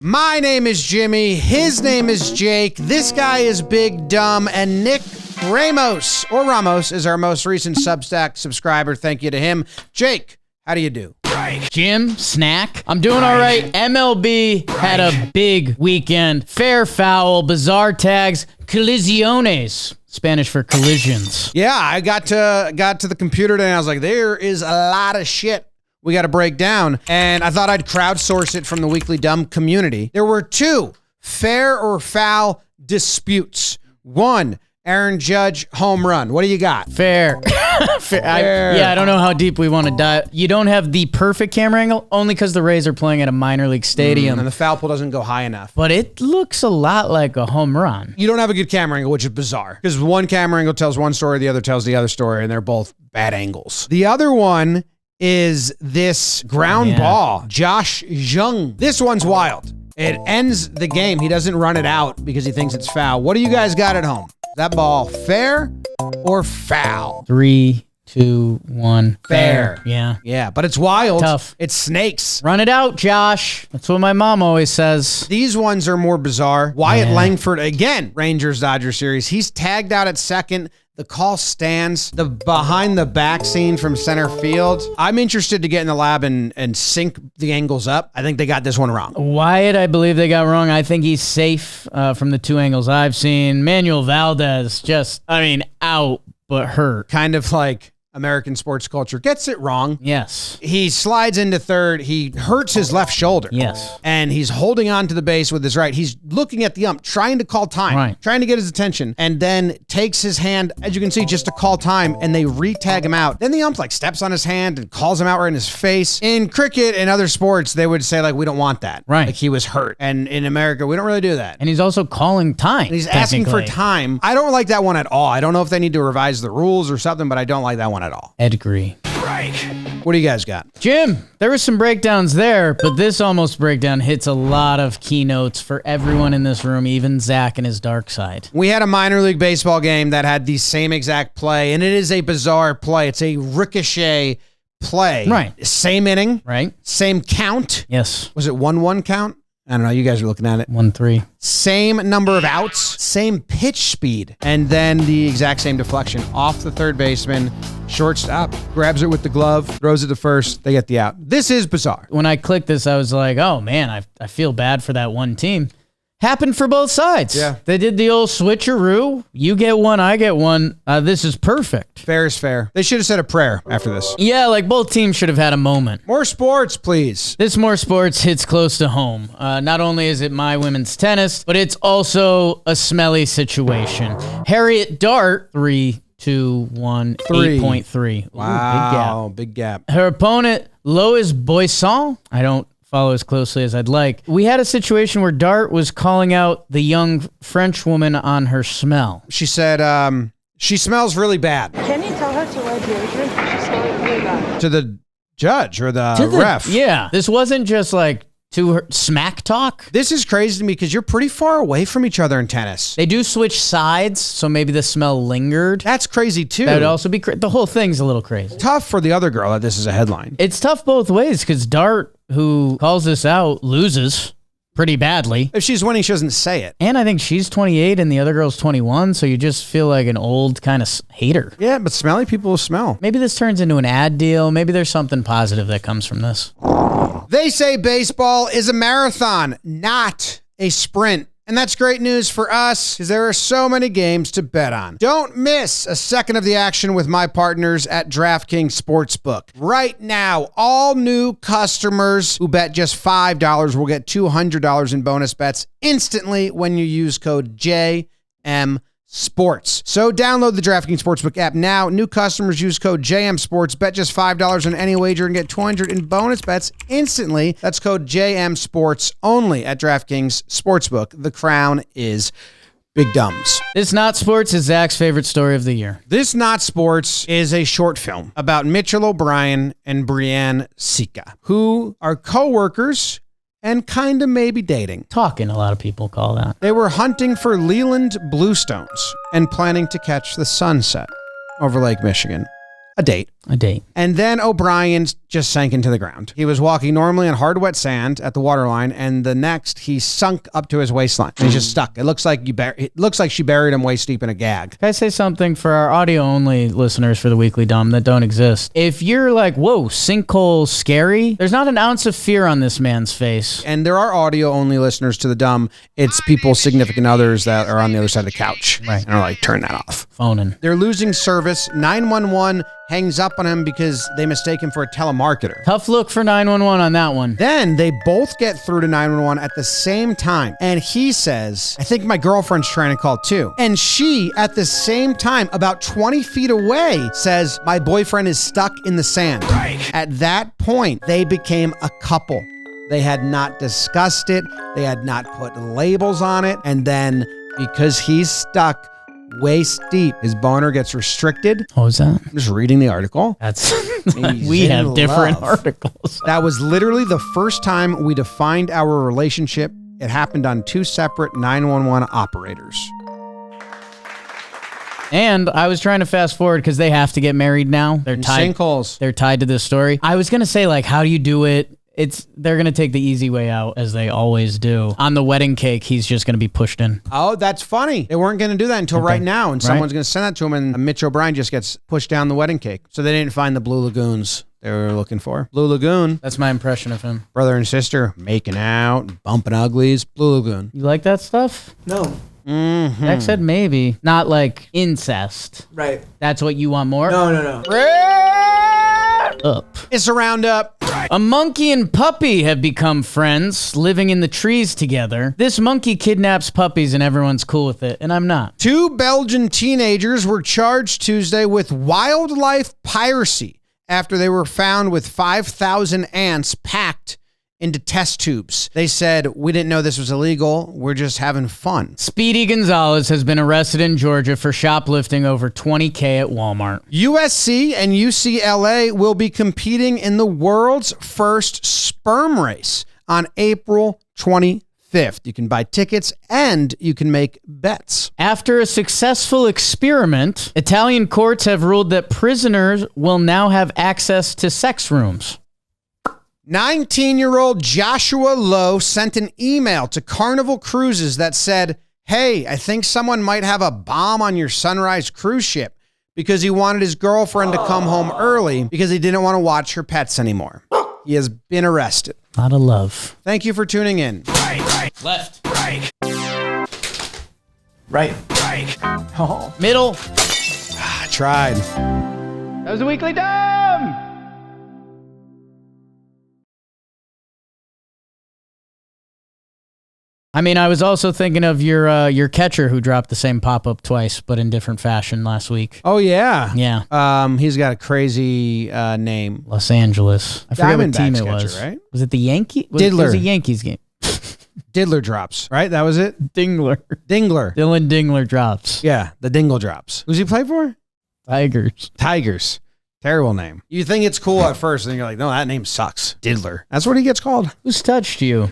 My name is Jimmy. His name is Jake. This guy is Big Dumb. And Nick Ramos, or Ramos, is our most recent Substack subscriber. Thank you to him. Jake, how do you do? Jim, snack. I'm doing all right. MLB had a big weekend. Fair, foul, bizarre tags, colisiones. Spanish for collisions. Yeah, I got to the computer today and I was like, there is a lot of shit we got to break down. And I thought I'd crowdsource it from the Weekly Dumb community. There were two fair or foul disputes. One, Aaron Judge home run. What do you got? Fair. Fair. I don't know how deep we want to dive. You don't have the perfect camera angle, only because the Rays are playing at a minor league stadium. And the foul pole doesn't go high enough. But it looks a lot like a home run. You don't have a good camera angle, which is bizarre. Because one camera angle tells one story, the other tells the other story, and they're both bad angles. The other one is this ground ball. Josh Jung. This one's wild. It ends the game. He doesn't run it out because he thinks it's foul. What do you guys got at home? Is that ball fair or foul? 3, 2, 1. Fair. Yeah. Yeah, but it's wild. Tough. It's snakes. Run it out, Josh. That's what my mom always says. These ones are more bizarre. Wyatt Langford, again, Rangers-Dodgers series. He's tagged out at second. The call stands. The behind the back scene from center field. I'm interested to get in the lab and sync the angles up. I think they got this one wrong. Wyatt, I believe they got wrong. I think he's safe from the two angles I've seen. Enmanuel Valdez out but hurt. Kind of like American sports culture gets it wrong. Yes. He slides into third. He hurts his left shoulder. Yes. And he's holding on to the base with his right. He's looking at the ump, trying to call time, trying to get his attention, and then takes his hand, as you can see, just to call time, and they re-tag him out. Then the ump steps on his hand and calls him out right in his face. In cricket and other sports, they would say we don't want that. Right. Like he was hurt. And in America, we don't really do that. And he's also calling time. And he's asking for time. I don't like that one at all. I don't know if they need to revise the rules or something, but I don't like that one at all. I'd agree. What do you guys got? Jim, there were some breakdowns there, but this almost breakdown hits a lot of keynotes for everyone in this room, even Zach and his dark side. We had a minor league baseball game that had the same exact play, and it is a bizarre play. It's a ricochet play. Right. Same inning. Right. Same count. Yes. Was it 1-1 count? I don't know. You guys are looking at it. 1-3. Same number of outs, same pitch speed, and then the exact same deflection off the third baseman. Shortstop grabs it with the glove, throws it to first. They get the out. This is bizarre. When I clicked this, I was like, oh, man, I feel bad for that one team. Happened for both sides. Yeah. They did the old switcheroo. You get one, I get one. This is perfect. Fair is fair. They should have said a prayer after this. Yeah, both teams should have had a moment. More sports, please. This more sports hits close to home. Not only is it my women's tennis, but it's also a smelly situation. Harriet Dart, 3, 2, 1, 8.3. Wow, big gap. Her opponent, Lois Boisson, I don't follow as closely as I'd like. We had a situation where Dart was calling out the young French woman on her smell. She said, she smells really bad. Can you tell her to wear deodorant? She smells really bad. To the judge or the ref. Yeah. This wasn't just to her smack talk. This is crazy to me because you're pretty far away from each other in tennis. They do switch sides, so maybe the smell lingered. That's crazy too. That would also be the whole thing's a little crazy. Tough for the other girl that this is a headline. It's tough both ways because Dart, who calls this out, loses pretty badly. If she's winning, she doesn't say it. And I think she's 28 and the other girl's 21, so you just feel like an old kind of hater. Yeah, but smelly people will smell. Maybe this turns into an ad deal. Maybe there's something positive that comes from this. They say baseball is a marathon, not a sprint. And that's great news for us because there are so many games to bet on. Don't miss a second of the action with my partners at DraftKings Sportsbook. Right now, all new customers who bet just $5 will get $200 in bonus bets instantly when you use code JM Sports. So download the DraftKings Sportsbook app now. New customers use code JM Sports. Bet just $5 on any wager and get $200 in bonus bets instantly. That's code JM Sports only at DraftKings Sportsbook. The crown is Big Dumbs. This Not Sports is Zach's favorite story of the year. This Not Sports is a short film about Mitchell O'Brien and Brianne Sika, who are co-workers and kind of maybe dating. Talking, a lot of people call that. They were hunting for Leland bluestones and planning to catch the sunset over Lake Michigan. A date. A date. And then O'Brien just sank into the ground. He was walking normally on hard, wet sand at the waterline, and the next he sunk up to his waistline. And he's just stuck. It looks like she buried him waist deep in a gag. Can I say something for our audio-only listeners for the Weekly Dumb that don't exist? If you're like, whoa, sinkhole scary, there's not an ounce of fear on this man's face. And there are audio-only listeners to the Dumb. It's people's significant others that are on the other side of the couch. Right. And are like, turn that off. Phoning. They're losing service. 911 hangs up on him because they mistake him for a telemarketer. Tough look for 911 on that one. Then they both get through to 911 at the same time. And he says, I think my girlfriend's trying to call too. And she, at the same time, about 20 feet away, says, my boyfriend is stuck in the sand. Right. At that point, they became a couple. They had not discussed it. They had not put labels on it. And then because he's stuck waist deep, his boner gets restricted. What was that? I'm just reading the article. That's we have different articles. That was literally the first time we defined our relationship. It happened on 2 separate 911 operators. And I was trying to fast forward because they have to get married now. They're tied. Sinkholes. They're tied to this story. I was gonna say, like, how do you do it? They're gonna take the easy way out, as they always do. On the wedding cake, he's just gonna be pushed in. Oh, that's funny. They weren't going to do that until right now, and someone's going to send that to him, and Mitch O'Brien just gets pushed down the wedding cake. So they didn't find the Blue Lagoons they were looking for. Blue Lagoon. That's my impression of him. Brother and sister making out, bumping uglies. Blue Lagoon. You like that stuff? No. Mm-hmm. Jack said maybe. Not like incest. Right. That's what you want more? No. Up. It's a roundup. A monkey and puppy have become friends, living in the trees together. This monkey kidnaps puppies and everyone's cool with it, and I'm not. 2 Belgian teenagers were charged Tuesday with wildlife piracy after they were found with 5,000 ants packed into test tubes. They said, we didn't know this was illegal. We're just having fun. Speedy Gonzalez has been arrested in Georgia for shoplifting over $20K at Walmart. USC and UCLA will be competing in the world's first sperm race on April 25th. You can buy tickets and you can make bets. After a successful experiment, Italian courts have ruled that prisoners will now have access to sex rooms. 19-year-old Joshua Lowe sent an email to Carnival Cruises that said, hey, I think someone might have a bomb on your Sunrise cruise ship, because he wanted his girlfriend to come home early because he didn't want to watch her pets anymore. He has been arrested. A lot of love. Thank you for tuning in. Right. Left. Right. Oh. Middle. I tried. That was a Weekly Dumb. I mean, I was also thinking of your catcher who dropped the same pop-up twice, but in different fashion last week. Oh, yeah. Yeah. He's got a crazy name. Los Angeles. I forget what team it catcher, was. right? Was it the Yankees? Diddler. It was a Yankees game. Diddler drops, right? That was it? Dingler. Dylan Dingler drops. Yeah, the Dingle drops. Who's he play for? Tigers. Terrible name. You think it's cool at first, and then you're like, no, that name sucks. Diddler. That's what he gets called. Who's touched you?